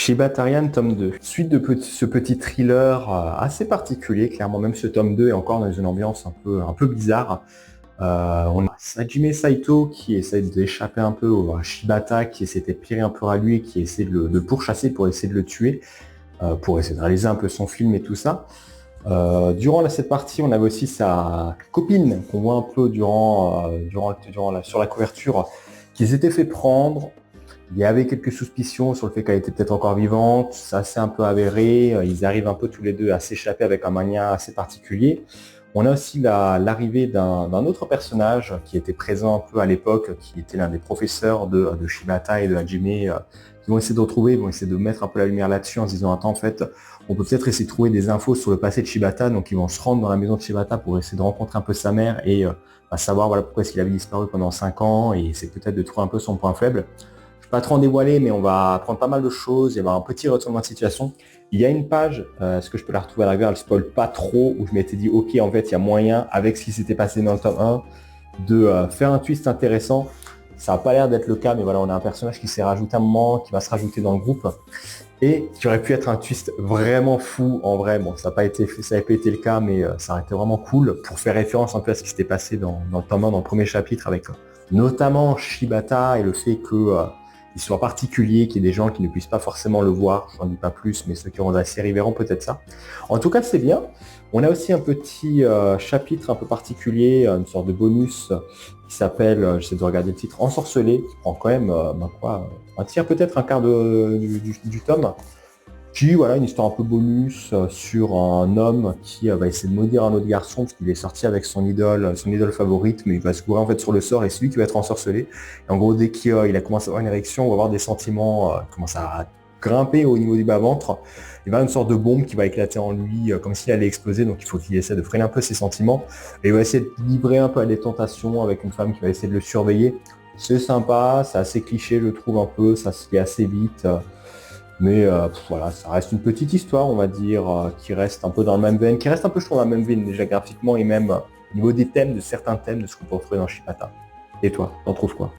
Shibatarian tome 2. Suite de ce petit thriller assez particulier, clairement même ce tome 2 est encore dans une ambiance un peu bizarre. On a Hajime Saito qui essaie d'échapper un peu au Shibata, qui essaie d'épirer un peu à lui et qui essaie de le pourchasser pour essayer de le tuer, pour essayer de réaliser un peu son film et tout ça. Durant cette partie, on avait aussi sa copine qu'on voit un peu sur la couverture, qui s'était fait prendre. Il y avait quelques suspicions sur le fait qu'elle était peut-être encore vivante, ça s'est un peu avéré, ils arrivent un peu tous les deux à s'échapper avec un moyen assez particulier. On a aussi l'arrivée d'un autre personnage qui était présent un peu à l'époque, qui était l'un des professeurs de Shibata et de Hajime, qui vont essayer de retrouver, vont essayer de mettre un peu la lumière là-dessus en se disant attends, en fait, on peut peut-être essayer de trouver des infos sur le passé de Shibata, donc ils vont se rendre dans la maison de Shibata pour essayer de rencontrer un peu sa mère et savoir voilà, pourquoi est-ce qu'il avait disparu pendant 5 ans et c'est peut-être de trouver un peu son point faible. Je ne vais pas trop en dévoiler, mais on va apprendre pas mal de choses, il y avoir un petit retournement de situation. Il y a une page, est-ce que je peux la retrouver à la rigueur, elle ne spoil pas trop, où je m'étais dit, ok, en fait, il y a moyen, avec ce qui s'était passé dans le tome 1, de faire un twist intéressant. Ça n'a pas l'air d'être le cas, mais voilà, on a un personnage qui s'est rajouté à un moment, qui va se rajouter dans le groupe, et qui aurait pu être un twist vraiment fou, en vrai. Bon, ça n'avait pas été le cas, mais ça aurait été vraiment cool, pour faire référence un peu à ce qui s'était passé dans le tome 1, dans le premier chapitre, avec notamment Shibata, et le fait que il soit particulier, qu'il y ait des gens qui ne puissent pas forcément le voir, je n'en dis pas plus, mais ceux qui auront la série verront peut-être ça. En tout cas, c'est bien. On a aussi un petit chapitre un peu particulier, une sorte de bonus qui s'appelle, j'essaie de regarder le titre, Ensorcelé, qui prend quand même un tiers, peut-être un quart du tome. Puis voilà, une histoire un peu bonus sur un homme qui va essayer de maudire un autre garçon parce qu'il est sorti avec son idole favorite, mais il va se courir en fait sur le sort et c'est lui qui va être ensorcelé. Et en gros, dès qu'il a commencé à avoir une érection, on va avoir des sentiments, commence à grimper au niveau du bas-ventre. Il va y avoir une sorte de bombe qui va éclater en lui, comme s'il allait exploser, donc il faut qu'il essaie de freiner un peu ses sentiments. Et il va essayer de livrer un peu à des tentations avec une femme qui va essayer de le surveiller. C'est sympa, c'est assez cliché, je trouve un peu, ça se fait assez vite. Mais voilà, ça reste une petite histoire, on va dire, qui reste un peu dans la même veine, qui reste un peu, je trouve, dans la même veine déjà graphiquement et même au niveau des thèmes, de certains thèmes de ce qu'on peut retrouver dans Shibata. Et toi, t'en trouves quoi?